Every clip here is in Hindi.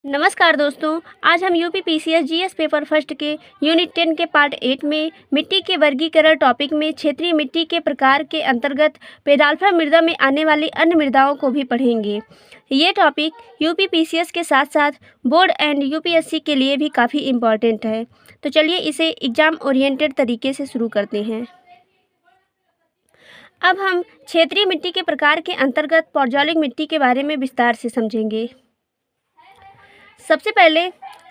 नमस्कार दोस्तों, आज हम UP PCS GS paper first के यूनिट 10 के पार्ट 8 में मिट्टी के वर्गीकरण टॉपिक में क्षेत्रीय मिट्टी के प्रकार के अंतर्गत पेदाल्फा मृदा में आने वाली अन्य मृदाओं को भी पढ़ेंगे। ये टॉपिक यूपी पीसीएस के साथ साथ बोर्ड एंड यूपीएससी के लिए भी काफ़ी इम्पॉर्टेंट है। तो चलिए इसे एग्ज़ाम ओरिएंटेड तरीके से शुरू करते हैं। अब हम क्षेत्रीय मिट्टी के प्रकार के अंतर्गत पौर्जोलिक मिट्टी के बारे में विस्तार से समझेंगे। सबसे पहले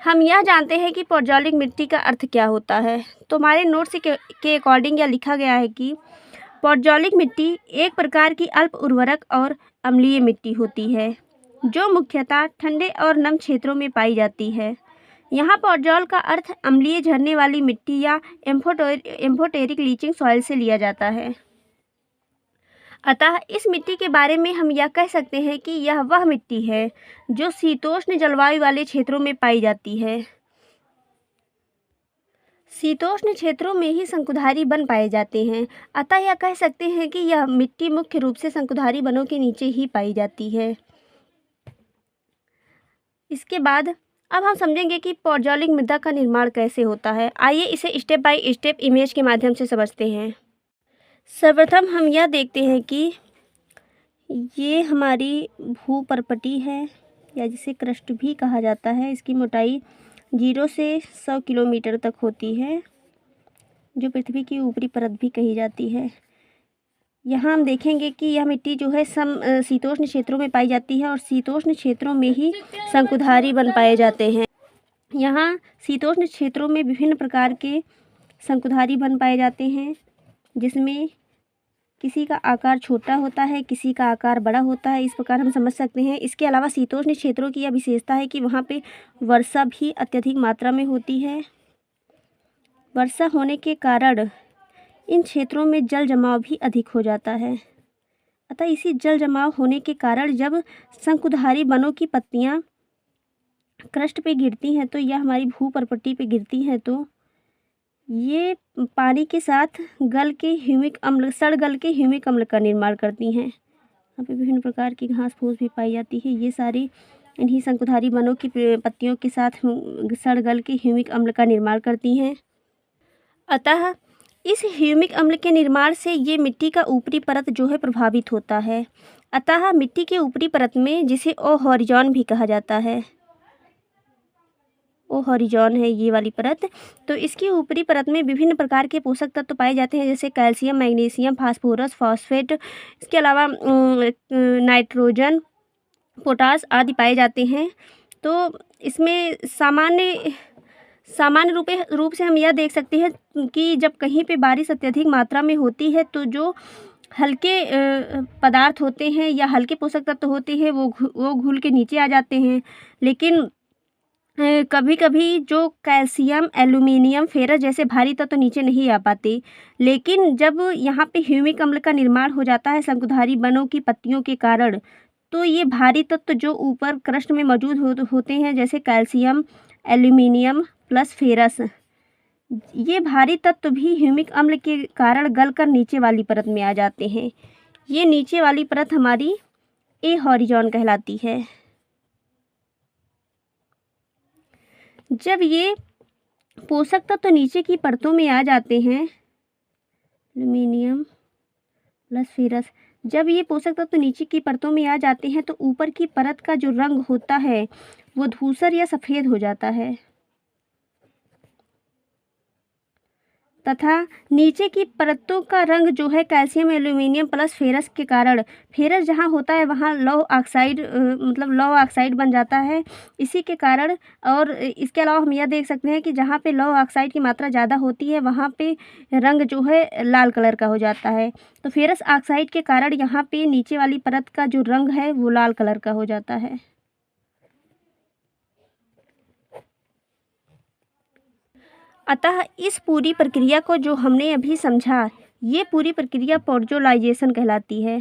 हम यह जानते हैं कि पौर्जोलिक मिट्टी का अर्थ क्या होता है। तो हमारे नोट्स के अकॉर्डिंग यह लिखा गया है कि पौर्जोलिक मिट्टी एक प्रकार की अल्प उर्वरक और अम्लीय मिट्टी होती है जो मुख्यतः ठंडे और नम क्षेत्रों में पाई जाती है। यहाँ पौर्जोल का अर्थ अम्लीय झरने वाली मिट्टी या एम्फोटेरिक लीचिंग सॉइल से लिया जाता है। अतः इस मिट्टी के बारे में हम यह कह सकते हैं कि यह वह मिट्टी है जो शीतोष्ण जलवायु वाले क्षेत्रों में पाई जाती है। शीतोष्ण क्षेत्रों में ही शंकुधारी वन पाए जाते हैं। अतः यह कह सकते हैं कि यह मिट्टी मुख्य रूप से शंकुधारी वनों के नीचे ही पाई जाती है। इसके बाद अब हम समझेंगे कि पौर्जोलिक मृदा का निर्माण कैसे होता है। आइए इसे स्टेप बाय स्टेप इमेज के माध्यम से समझते हैं। सर्वप्रथम हम यह देखते हैं कि ये हमारी भूपर्पटी है या जिसे क्रस्ट भी कहा जाता है। इसकी मोटाई 0 से 100 किलोमीटर तक होती है, जो पृथ्वी की ऊपरी परत भी कही जाती है। यहाँ हम देखेंगे कि यह मिट्टी जो है शीतोष्ण क्षेत्रों में पाई जाती है और शीतोष्ण क्षेत्रों में ही शंकुधारी वन पाए जाते हैं। यहाँ शीतोष्ण क्षेत्रों में विभिन्न प्रकार के शंकुधारी वन पाए जाते हैं, जिसमें किसी का आकार छोटा होता है, किसी का आकार बड़ा होता है। इस प्रकार हम समझ सकते हैं। इसके अलावा शीतोष्ण क्षेत्रों की यह विशेषता है कि वहाँ पे वर्षा भी अत्यधिक मात्रा में होती है। वर्षा होने के कारण इन क्षेत्रों में जल जमाव भी अधिक हो जाता है। अतः इसी जल जमाव होने के कारण जब शंकुधारी वनों की पत्तियाँ क्रस्ट पे गिरती हैं, तो यह हमारी भूपर्पटी पे गिरती हैं, तो ये पानी के साथ गल के ह्यूमिक अम्ल का निर्माण करती हैं। यहाँ पे विभिन्न प्रकार की घास फूस भी पाई जाती है। ये सारी इन्हीं शंकुधारी वनों की पत्तियों के साथ सड़ गल के ह्यूमिक अम्ल का निर्माण करती हैं। अतः इस ह्यूमिक अम्ल के निर्माण से ये मिट्टी का ऊपरी परत जो है प्रभावित होता है। अतः मिट्टी के ऊपरी परत में, जिसे ओ हॉरिजॉन भी कहा जाता है, ओ हॉरिजॉन है ये वाली परत, तो इसकी ऊपरी परत में विभिन्न प्रकार के पोषक तत्व पाए जाते हैं, जैसे कैल्शियम, मैग्नीशियम, फास्फोरस, फॉस्फेट, इसके अलावा नाइट्रोजन, पोटास आदि पाए जाते हैं। तो इसमें सामान्य रूप से हम यह देख सकते हैं कि जब कहीं पे बारिश अत्यधिक मात्रा में होती है, तो जो हल्के पदार्थ होते हैं या हल्के पोषक तत्व होते हैं वो घुल के नीचे आ जाते हैं। लेकिन कभी कभी जो कैल्शियम, एल्यूमिनियम, फेरस जैसे भारी तत्व नीचे नहीं आ पाते। लेकिन जब यहाँ पे ह्यूमिक अम्ल का निर्माण हो जाता है शंकुधारी वनों की पत्तियों के कारण, तो ये भारी तत्व जो ऊपर क्रस्ट में मौजूद होते हैं, जैसे कैल्शियम, एल्यूमिनियम प्लस फेरस, ये भारी तत्व भी ह्यूमिक अम्ल के कारण गलकर नीचे वाली परत में आ जाते हैं। ये नीचे वाली परत हमारी ए हॉरिजॉन कहलाती है। जब ये पोषक तत्व नीचे की परतों में आ जाते हैं, एल्यूमिनियम प्लस फेरस, जब ये पोषक तत्व नीचे की परतों में आ जाते हैं, तो ऊपर की परत का जो रंग होता है वो धूसर या सफ़ेद हो जाता है, तथा नीचे की परतों का रंग जो है कैल्शियम, एल्यूमिनियम प्लस फेरस के कारण, फेरस जहाँ होता है वहाँ लौह ऑक्साइड बन जाता है। इसी के कारण, और इसके अलावा हम यह देख सकते हैं कि जहाँ पे लौह ऑक्साइड की मात्रा ज़्यादा होती है वहाँ पे रंग जो है लाल कलर का हो जाता है। तो फेरस ऑक्साइड के कारण यहाँ पे नीचे वाली परत का जो रंग है वो लाल कलर का हो जाता है। अतः इस पूरी प्रक्रिया को जो हमने अभी समझा, ये पूरी प्रक्रिया पौर्जोलाइजेशन कहलाती है।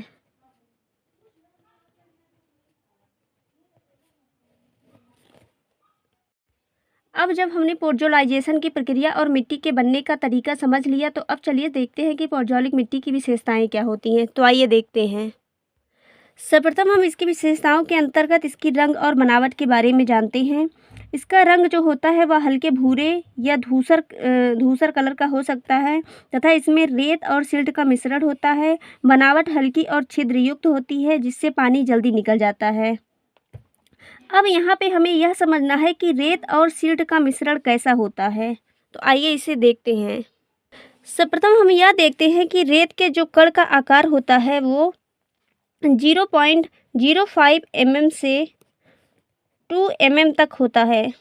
अब जब हमने पौर्जोलाइजेशन की प्रक्रिया और मिट्टी के बनने का तरीका समझ लिया, तो अब चलिए देखते हैं कि पौर्जोलिक मिट्टी की विशेषताएं क्या होती हैं। तो आइए देखते हैं। सर्वप्रथम हम इसकी विशेषताओं के अंतर्गत इसकी रंग और बनावट के बारे में जानते हैं। इसका रंग जो होता है वह हल्के भूरे या धूसर कलर का हो सकता है तथा इसमें रेत और सिल्ट का मिश्रण होता है। बनावट हल्की और छिद्रयुक्त होती है जिससे पानी जल्दी निकल जाता है। अब यहाँ पे हमें यह समझना है कि रेत और सिल्ट का मिश्रण कैसा होता है, तो आइए इसे देखते हैं। सर्वप्रथम हम यह देखते हैं कि रेत के जो कण का आकार होता है वो 0.05 mm से 2 mm तक होता है।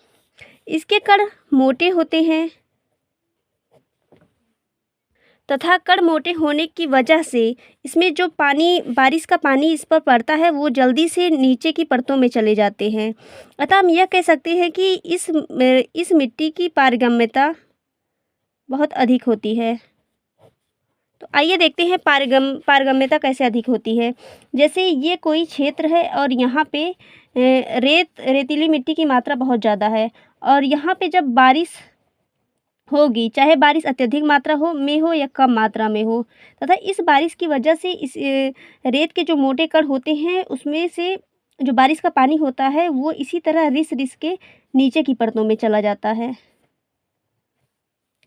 इसके कण मोटे होते हैं तथा कण मोटे होने की वजह से इसमें जो पानी, बारिश का पानी इस पर पड़ता है वो जल्दी से नीचे की परतों में चले जाते हैं। अतः हम यह कह सकते हैं कि इस मिट्टी की पारगम्यता बहुत अधिक होती है। तो आइए देखते हैं पारगम्यता कैसे अधिक होती है। जैसे ये कोई क्षेत्र है और यहाँ पे रेतीली मिट्टी की मात्रा बहुत ज़्यादा है और यहाँ पे जब बारिश होगी, चाहे बारिश अत्यधिक मात्रा में हो या कम मात्रा में हो, तथा इस बारिश की वजह से इस रेत के जो मोटे कण होते हैं उसमें से जो बारिश का पानी होता है वो इसी तरह रिस के नीचे की परतों में चला जाता है,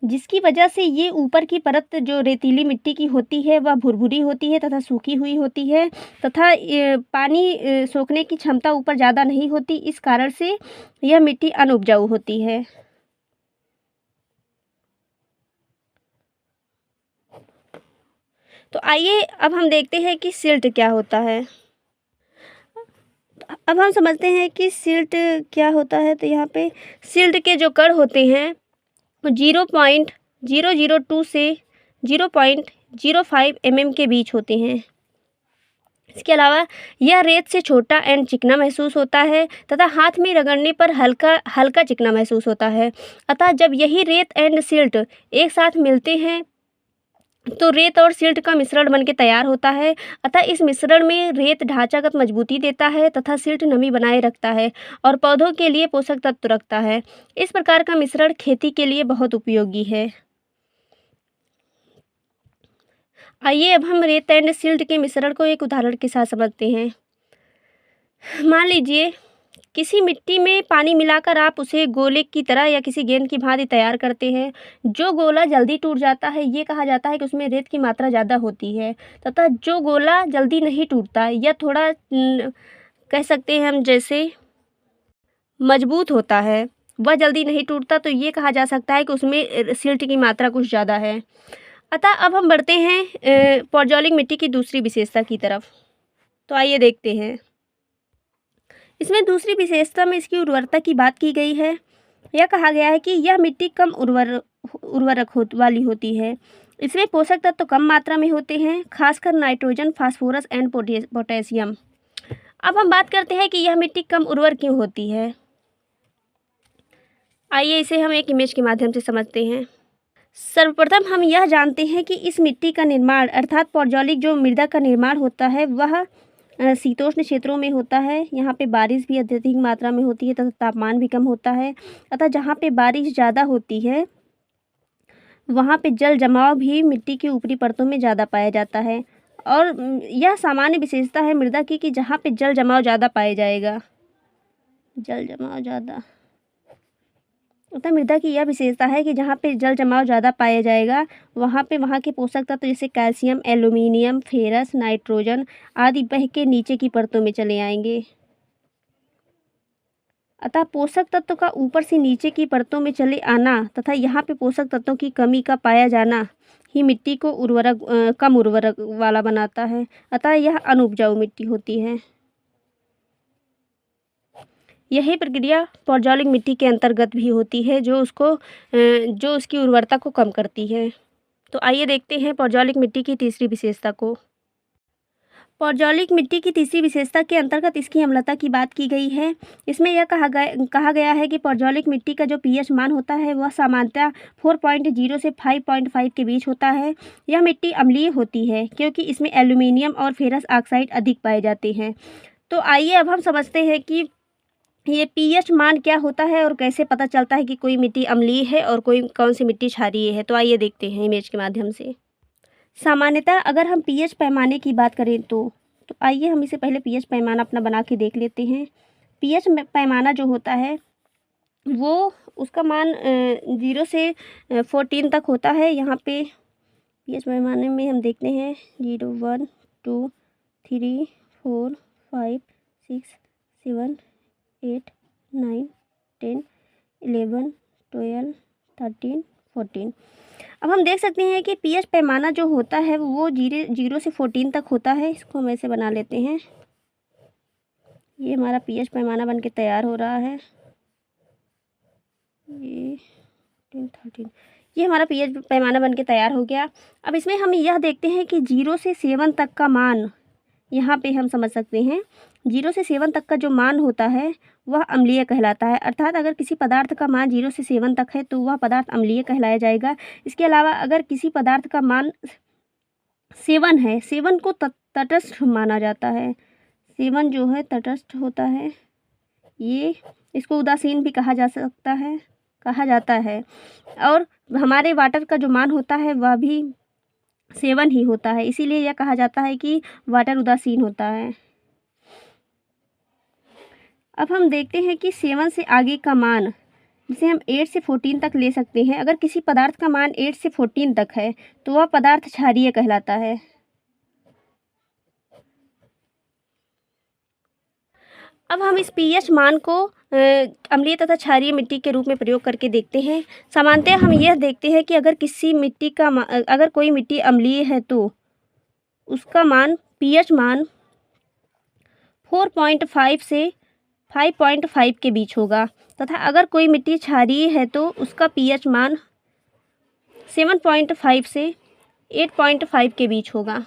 जिसकी वजह से ये ऊपर की परत जो रेतीली मिट्टी की होती है वह भुरभुरी होती है तथा सूखी हुई होती है तथा पानी सोखने की क्षमता ऊपर ज़्यादा नहीं होती। इस कारण से यह मिट्टी अनउपजाऊ होती है। तो आइए अब हम देखते हैं कि सिल्ट क्या होता है। अब हम समझते हैं कि सिल्ट क्या होता है। तो यहाँ पे सिल्ट के जो कण होते हैं 0.002 से 0.05 mm के बीच होते हैं। इसके अलावा यह रेत से छोटा एंड चिकना महसूस होता है तथा हाथ में रगड़ने पर हल्का चिकना महसूस होता है। अतः जब यही रेत एंड सिल्ट एक साथ मिलते हैं तो रेत और सिल्ट का मिश्रण बनके तैयार होता है। अतः इस मिश्रण में रेत ढांचागत मजबूती देता है तथा सिल्ट नमी बनाए रखता है और पौधों के लिए पोषक तत्व रखता है। इस प्रकार का मिश्रण खेती के लिए बहुत उपयोगी है। आइए अब हम रेत एंड सिल्ट के मिश्रण को एक उदाहरण के साथ समझते हैं। मान लीजिए किसी मिट्टी में पानी मिलाकर आप उसे गोले की तरह या किसी गेंद की भांति तैयार करते हैं। जो गोला जल्दी टूट जाता है ये कहा जाता है कि उसमें रेत की मात्रा ज़्यादा होती है तथा जो गोला जल्दी नहीं टूटता या थोड़ा कह सकते हैं हम जैसे मजबूत होता है वह जल्दी नहीं टूटता, तो ये कहा जा सकता है कि उसमें सिल्ट की मात्रा कुछ ज़्यादा है। अतः अब हम बढ़ते हैं पौर्जोलिक मिट्टी की दूसरी विशेषता की तरफ। तो आइए देखते हैं। इसमें दूसरी विशेषता में इसकी उर्वरता की बात की गई है। यह कहा गया है कि यह मिट्टी कम उर्वरक वाली होती है। इसमें पोषक तत्व कम मात्रा में होते हैं, खासकर नाइट्रोजन, फास्फोरस एंड पोटेशियम। अब हम बात करते हैं कि यह मिट्टी कम उर्वर क्यों होती है। आइए इसे हम एक इमेज के माध्यम से समझते हैं। सर्वप्रथम हम यह जानते हैं कि इस मिट्टी का निर्माण अर्थात पौर्जोलिक जो मृदा का निर्माण होता है वह शीतोष्ण क्षेत्रों में होता है। यहाँ पे बारिश भी अत्यधिक मात्रा में होती है तथा तापमान भी कम होता है। अतः जहाँ पे बारिश ज़्यादा होती है वहाँ पे जल जमाव भी मिट्टी की ऊपरी परतों में ज़्यादा पाया जाता है और यह सामान्य विशेषता है मृदा की कि जहाँ पे जल जमाव ज़्यादा पाया जाएगा, जल जमाव ज़्यादा, अतः मृदा की यह विशेषता है कि जहाँ पे जल जमाव ज़्यादा पाया जाएगा वहाँ के पोषक तत्व जैसे कैल्शियम, एल्यूमिनियम, फेरस, नाइट्रोजन आदि बह के नीचे की परतों में चले आएंगे। अतः पोषक तत्व का ऊपर से नीचे की परतों में चले आना तथा यहाँ पे पोषक तत्वों की कमी का पाया जाना ही मिट्टी को कम उर्वरक वाला बनाता है। अतः यह अनुपजाऊ मिट्टी होती है। यही प्रक्रिया पौर्जोलिक मिट्टी के अंतर्गत भी होती है जो उसकी उर्वरता को कम करती है। तो आइए देखते हैं पौर्जोलिक मिट्टी की तीसरी विशेषता को। पौर्जोलिक मिट्टी की तीसरी विशेषता के अंतर्गत इसकी अम्लता की बात की गई है। इसमें यह कहा गया है कि पौर्जोलिक मिट्टी का जो पीएच मान होता है वह सामान्यतः 4.0 से 5.5 के बीच होता है। यह मिट्टी अम्लीय होती है क्योंकि इसमें एल्यूमिनियम और फेरस ऑक्साइड अधिक पाए जाते हैं। तो आइए अब हम समझते हैं कि ये पीएच मान क्या होता है और कैसे पता चलता है कि कोई मिट्टी अम्लीय है और कौन सी मिट्टी क्षारीय है। तो आइए देखते हैं इमेज के माध्यम से। सामान्यतः अगर हम पीएच पैमाने की बात करें तो तो आइए हम इसे पहले पीएच पैमाना अपना बना के देख लेते हैं। पीएच पैमाना जो होता है वो उसका मान 0 से 14 तक होता है। यहाँ पे पीएच पैमाने में हम देखते हैं 0, 1, 2, 3, 4, 5, 6, 7, 8, 9, 10, 11, 12, 13, 14। अब हम देख सकते हैं कि पीएच पैमाना जो होता है वो 0 से 14 तक होता है। इसको हम ऐसे बना लेते हैं। ये हमारा पीएच पैमाना बनके तैयार हो रहा है। ये 13, ये हमारा पीएच पैमाना बनके तैयार हो गया। अब इसमें हम यह देखते हैं कि 0 से 7 तक का मान, यहाँ पे हम समझ सकते हैं 0 से 7 तक का जो मान होता है वह अम्लीय कहलाता है। अर्थात अगर किसी पदार्थ का मान 0 से 7 तक है तो वह पदार्थ अम्लीय कहलाया जाएगा। इसके अलावा अगर किसी पदार्थ का मान 7 है, 7 को तटस्थ माना जाता है। 7 जो है तटस्थ होता है। ये इसको उदासीन भी कहा जाता है। और हमारे वाटर का जो मान होता है वह भी 7 ही होता है, इसीलिए यह कहा जाता है कि वाटर उदासीन होता है। अब हम देखते हैं कि 7 से आगे का मान, जिसे हम 8 से 14 तक ले सकते हैं। अगर किसी पदार्थ का मान 8 से 14 तक है तो वह पदार्थ क्षारीय कहलाता है। अब हम इस पीएच मान को अम्लीय तथा क्षारीय मिट्टी के रूप में प्रयोग करके देखते हैं। सामान्यतः हम यह देखते हैं कि अगर कोई मिट्टी अम्लीय है तो उसका मान पीएच मान 4.5 से 5.5 के बीच होगा, तथा अगर कोई मिट्टी क्षारीय है तो उसका पीएच मान 7.5 से 8.5 के बीच होगा।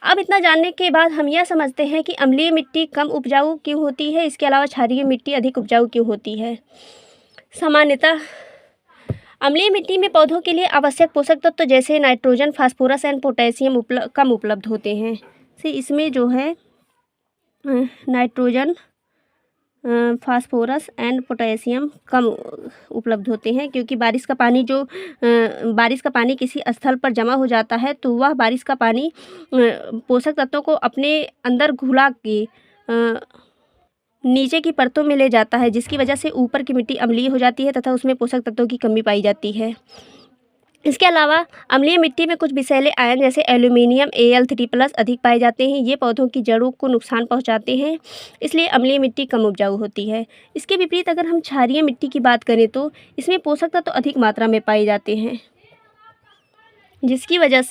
अब इतना जानने के बाद हम यह समझते हैं कि अम्लीय मिट्टी कम उपजाऊ क्यों होती है, इसके अलावा क्षारीय मिट्टी अधिक उपजाऊ क्यों होती है। सामान्यतः अम्लीय मिट्टी में पौधों के लिए आवश्यक पोषक तत्व जैसे नाइट्रोजन, फास्फोरस एंड पोटेशियम कम उपलब्ध होते हैं। इसमें जो है नाइट्रोजन, फास्फोरस एंड पोटेशियम कम उपलब्ध होते हैं, क्योंकि बारिश का पानी किसी स्थल पर जमा हो जाता है तो वह बारिश का पानी पोषक तत्वों को अपने अंदर घुला के नीचे की परतों में ले जाता है, जिसकी वजह से ऊपर की मिट्टी अम्लीय हो जाती है तथा उसमें पोषक तत्वों की कमी पाई जाती है। इसके अलावा अम्लीय मिट्टी में कुछ विषैले आयन जैसे एल्यूमिनियम Al3+ अधिक पाए जाते हैं। ये पौधों की जड़ों को नुकसान पहुंचाते हैं, इसलिए अम्लीय मिट्टी कम उपजाऊ होती है। इसके विपरीत अगर हम क्षारीय मिट्टी की बात करें तो इसमें पोषक तत्व अधिक मात्रा में पाए जाते हैं, जिसकी वजह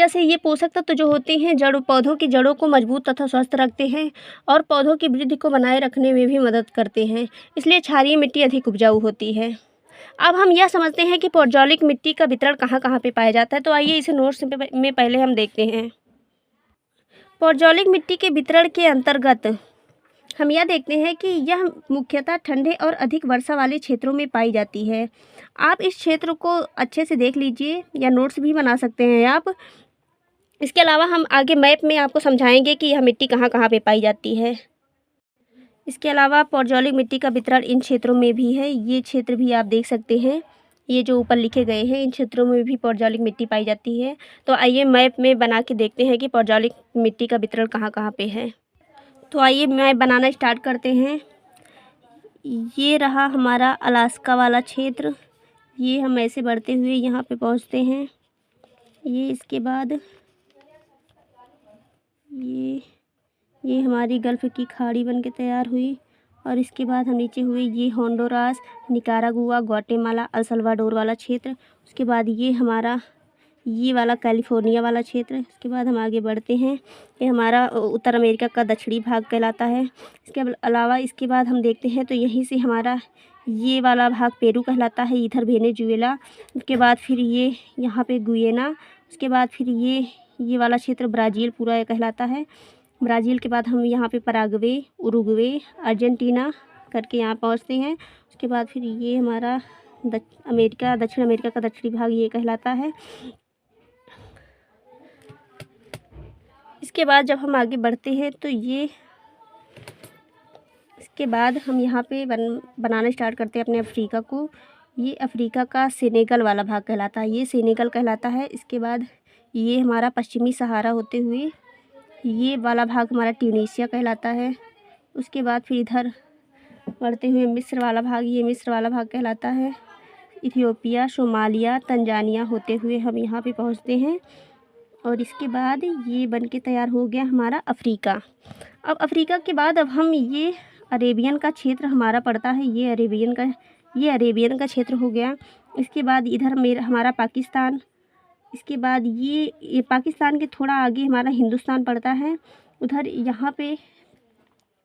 से ये पोषक तत्व जो होते हैं पौधों की जड़ों को मजबूत तथा स्वस्थ रखते हैं और पौधों की वृद्धि को बनाए रखने में भी मदद करते हैं। इसलिए क्षारीय मिट्टी अधिक उपजाऊ होती है। अब हम यह समझते हैं कि पौर्जोलिक मिट्टी का वितरण कहाँ कहाँ पे पाया जाता है, तो आइए इसे नोट्स में पहले हम देखते हैं। पौर्जोलिक मिट्टी के वितरण के अंतर्गत हम यह देखते हैं कि यह मुख्यतः ठंडे और अधिक वर्षा वाले क्षेत्रों में पाई जाती है। आप इस क्षेत्र को अच्छे से देख लीजिए या नोट्स भी बना सकते हैं आप। इसके अलावा हम आगे मैप में आपको समझाएंगे कि यह मिट्टी कहाँ कहाँ पे पाई जाती है। इसके अलावा पौर्जोलिक मिट्टी का वितरण इन क्षेत्रों में भी है। ये क्षेत्र भी आप देख सकते हैं, ये जो ऊपर लिखे गए हैं इन क्षेत्रों में भी पौर्जोलिक मिट्टी पाई जाती है। तो आइए मैप में बना के देखते हैं कि पौर्जोलिक मिट्टी का वितरण कहाँ कहाँ पे है। तो आइए मैप बनाना स्टार्ट करते हैं। ये रहा हमारा अलास्का वाला क्षेत्र। ये हम ऐसे बढ़ते हुए यहाँ पे पहुँचते हैं। ये इसके बाद ये हमारी गल्फ़ की खाड़ी बन के तैयार हुई, और इसके बाद हम नीचे हुए ये Honduras, Nicaragua, Guatemala, El Salvador वाला क्षेत्र। उसके बाद ये हमारा ये वाला कैलिफोर्निया वाला क्षेत्र। इसके बाद हम आगे बढ़ते हैं, ये हमारा उत्तर अमेरिका का दक्षिणी भाग कहलाता है। इसके अलावा इसके बाद हम देखते हैं तो यहीं से हमारा ये वाला भाग पेरू कहलाता है, इधर वेनेजुएला। उसके बाद फिर ये यहाँ पे गुयेना। उसके बाद फिर ये वाला क्षेत्र ब्राज़ील पूरा कहलाता है। ब्राज़ील के बाद हम यहाँ पे पराग्वे, उरुग्वे, अर्जेंटीना करके यहाँ पहुँचते हैं। उसके बाद फिर ये हमारा दक्षिण अमेरिका का दक्षिणी भाग ये कहलाता है। इसके बाद जब हम आगे बढ़ते हैं तो इसके बाद हम यहाँ पे बनाना स्टार्ट करते हैं अपने अफ्रीका को। ये अफ्रीका का सेनेगल वाला भाग कहलाता है, ये सेनेगल कहलाता है। इसके बाद ये हमारा पश्चिमी सहारा होते हुए ये वाला भाग हमारा ट्यूनीशिया कहलाता है। उसके बाद फिर इधर बढ़ते हुए मिस्र वाला भाग, ये मिस्र वाला भाग कहलाता है। इथियोपिया, सोमालिया, तंजानिया होते हुए हम यहाँ पे पहुँचते हैं। और इसके बाद ये बन के तैयार हो गया हमारा अफ्रीका। अब अफ्रीका के बाद अब हम ये अरेबियन का क्षेत्र हमारा पड़ता है, ये अरेबियन का क्षेत्र हो गया। इसके बाद इधर हमारा पाकिस्तान। इसके बाद ये पाकिस्तान के थोड़ा आगे हमारा हिंदुस्तान पड़ता है। उधर यहाँ पे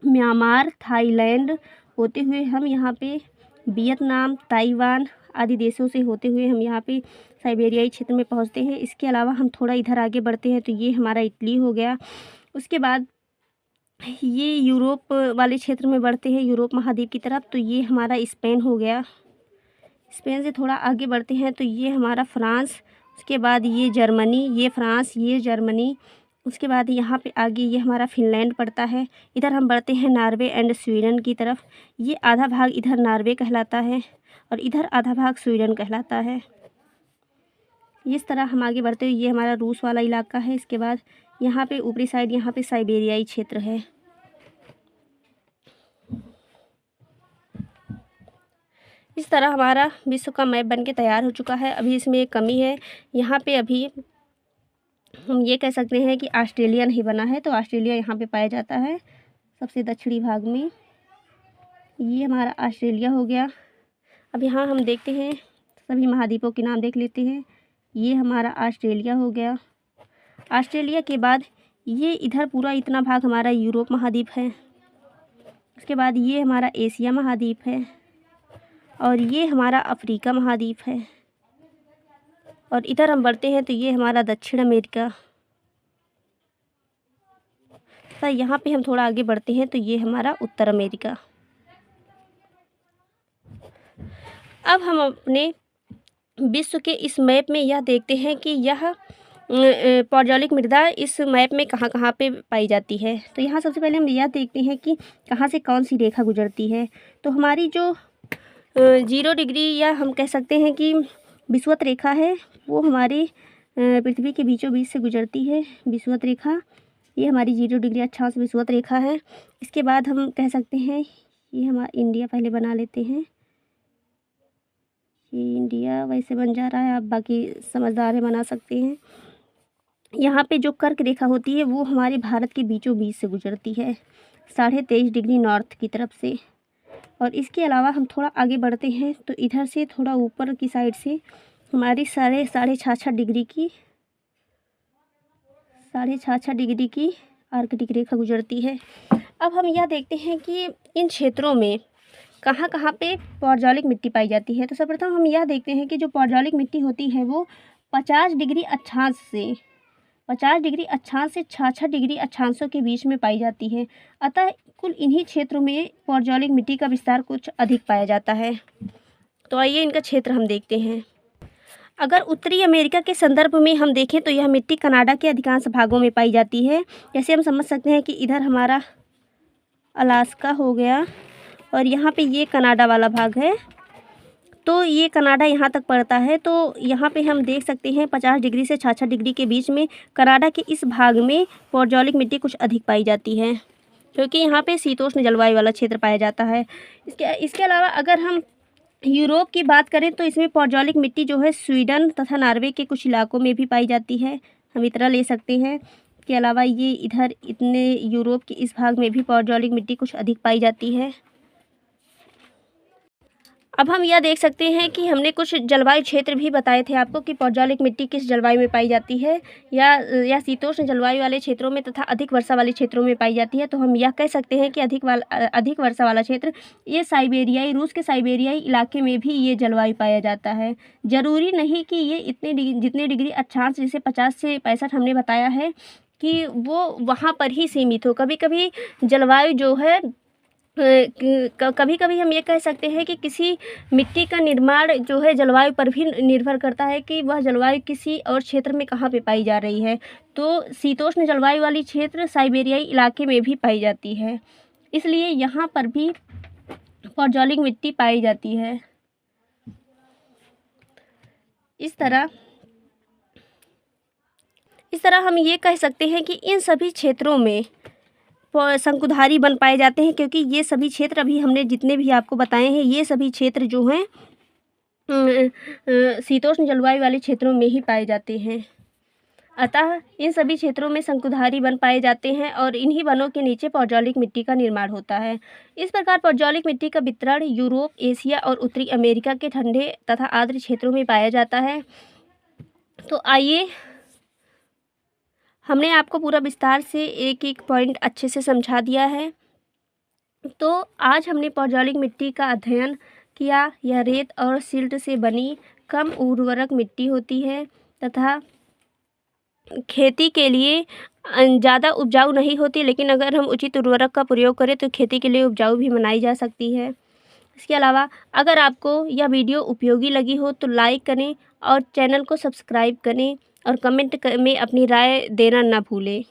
म्यांमार, थाईलैंड होते हुए हम यहाँ पे वियतनाम, ताइवान आदि देशों से होते हुए हम यहाँ पे साइबेरियाई क्षेत्र में पहुँचते हैं। इसके अलावा हम थोड़ा इधर आगे बढ़ते हैं तो ये हमारा इटली हो गया। उसके बाद ये यूरोप वाले क्षेत्र में बढ़ते हैं, यूरोप महाद्वीप की तरफ, तो ये हमारा स्पेन हो गया। स्पेन से थोड़ा आगे बढ़ते हैं तो ये हमारा फ्रांस। उसके बाद ये जर्मनी, ये फ्रांस, ये जर्मनी। उसके बाद यहाँ पे आगे ये हमारा फिनलैंड पड़ता है। इधर हम बढ़ते हैं नॉर्वे एंड स्वीडन की तरफ। ये आधा भाग इधर नॉर्वे कहलाता है और इधर आधा भाग स्वीडन कहलाता है। इस तरह हम आगे बढ़ते हुए ये हमारा रूस वाला इलाका है। इसके बाद यहाँ पे ऊपरी साइड यहाँ पे साइबेरियाई क्षेत्र है। इस तरह हमारा विश्व का मैप बन के तैयार हो चुका है। अभी इसमें एक कमी है, यहाँ पे अभी हम ये कह सकते हैं कि ऑस्ट्रेलिया नहीं बना है, तो ऑस्ट्रेलिया यहाँ पे पाया जाता है सबसे दक्षिणी भाग में। ये हमारा ऑस्ट्रेलिया हो गया। अब यहाँ हम देखते हैं सभी महाद्वीपों के नाम देख लेते हैं। ये हमारा ऑस्ट्रेलिया हो गया। ऑस्ट्रेलिया के बाद ये इधर पूरा इतना भाग हमारा यूरोप महाद्वीप है। उसके बाद ये हमारा एशिया महाद्वीप है और ये हमारा अफ्रीका महाद्वीप है। और इधर हम बढ़ते हैं तो ये हमारा दक्षिण अमेरिका। तो यहाँ पे हम थोड़ा आगे बढ़ते हैं तो ये हमारा उत्तर अमेरिका। अब हम अपने विश्व के इस मैप में यह देखते हैं कि यह पौजोलिक मृदा इस मैप में कहाँ कहाँ पे पाई जाती है। तो यहाँ सबसे पहले हम यह देखते हैं कि कहाँ से कौन सी रेखा गुजरती है। तो हमारी जो 0 डिग्री या हम कह सकते हैं कि विषुवत रेखा है, वो हमारी पृथ्वी के बीचों बीच से गुजरती है। विषुवत रेखा ये हमारी 0 डिग्री अक्षांश विषुवत रेखा है। इसके बाद हम कह सकते हैं ये हमारा इंडिया पहले बना लेते हैं। ये इंडिया वैसे बन जा रहा है, आप बाकी समझदार है बना सकते हैं। यहाँ पे जो कर्क रेखा होती है वो हमारे भारत के बीचों बीच से गुजरती है 23.5 डिग्री नॉर्थ की तरफ से। और इसके अलावा हम थोड़ा आगे बढ़ते हैं तो इधर से थोड़ा ऊपर की साइड से हमारी साढ़े 66 डिग्री की आर्कटिक रेखा गुजरती है। अब हम यह देखते हैं कि इन क्षेत्रों में कहाँ कहाँ पे पौजोलिक मिट्टी पाई जाती है। तो सर्वप्रथम हम यह देखते हैं कि जो पौजोलिक मिट्टी होती है वो 50 डिग्री अक्षांश से 66 डिग्री अक्षांशों के बीच में पाई जाती है। अतः कुल इन्हीं क्षेत्रों में पौजोलिक मिट्टी का विस्तार कुछ अधिक पाया जाता है। तो आइए इनका क्षेत्र हम देखते हैं। अगर उत्तरी अमेरिका के संदर्भ में हम देखें तो यह मिट्टी कनाडा के अधिकांश भागों में पाई जाती है। जैसे हम समझ सकते हैं कि इधर हमारा अलास्का हो गया और यहाँ पे ये कनाडा वाला भाग है, तो ये कनाडा यहाँ तक पड़ता है। तो यहाँ पे हम देख सकते हैं 50 डिग्री से 66 डिग्री के बीच में कनाडा के इस भाग में पौजोलिक मिट्टी कुछ अधिक पाई जाती है, क्योंकि यहाँ पे शीतोष्ण जलवायु वाला क्षेत्र पाया जाता है। इसके अलावा अगर हम यूरोप की बात करें तो इसमें पौजोलिक मिट्टी जो है स्वीडन तथा नॉर्वे के कुछ इलाकों में भी पाई जाती है, हम इतना ले सकते हैं। इसके अलावा ये इधर इतने यूरोप के इस भाग में भी पौजोलिक मिट्टी कुछ अधिक पाई जाती है। अब हम यह देख सकते हैं कि हमने कुछ जलवायु क्षेत्र भी बताए थे आपको कि पौजोलिक मिट्टी किस जलवायु में पाई जाती है, या शीतोष्ण जलवायु वाले क्षेत्रों में तथा अधिक वर्षा वाले क्षेत्रों में पाई जाती है। तो हम यह कह सकते हैं कि अधिक वर्षा वाला क्षेत्र ये रूस के साइबेरियाई इलाके में भी ये जलवायु पाया जाता है। ज़रूरी नहीं कि ये जितने डिग्री अक्षांश जैसे 50 से 65 हमने बताया है कि वो वहाँ पर ही सीमित हो। कभी कभी जलवायु जो है कभी कभी हम ये कह सकते हैं कि किसी मिट्टी का निर्माण जो है जलवायु पर भी निर्भर करता है कि वह जलवायु किसी और क्षेत्र में कहाँ पे पाई जा रही है। तो शीतोष्ण जलवायु वाली क्षेत्र साइबेरियाई इलाके में भी पाई जाती है, इसलिए यहाँ पर भी पौजोलिक मिट्टी पाई जाती है। इस तरह इस तरह हम ये कह सकते हैं कि इन सभी क्षेत्रों में शंकुधारी वन पाए जाते हैं, क्योंकि ये सभी क्षेत्र अभी हमने जितने भी आपको बताए हैं ये सभी क्षेत्र जो हैं शीतोष्ण जलवायु वाले क्षेत्रों में ही पाए जाते हैं। अतः इन सभी क्षेत्रों में शंकुधारी वन पाए जाते हैं और इन्हीं वनों के नीचे पौजोलिक मिट्टी का निर्माण होता है। इस प्रकार पौजोलिक मिट्टी का वितरण यूरोप, एशिया और उत्तरी अमेरिका के ठंडे तथा आर्द्र क्षेत्रों में पाया जाता है। तो आइए, हमने आपको पूरा विस्तार से एक एक पॉइंट अच्छे से समझा दिया है। तो आज हमने पौजोलिक मिट्टी का अध्ययन किया। यह रेत और सिल्ट से बनी कम उर्वरक मिट्टी होती है तथा खेती के लिए ज़्यादा उपजाऊ नहीं होती, लेकिन अगर हम उचित उर्वरक का प्रयोग करें तो खेती के लिए उपजाऊ भी बनाई जा सकती है। इसके अलावा अगर आपको यह वीडियो उपयोगी लगी हो तो लाइक करें और चैनल को सब्सक्राइब करें और कमेंट में अपनी राय देना ना भूलें।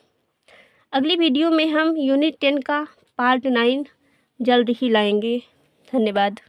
अगली वीडियो में हम यूनिट 10 का पार्ट 9 जल्द ही लाएंगे। धन्यवाद।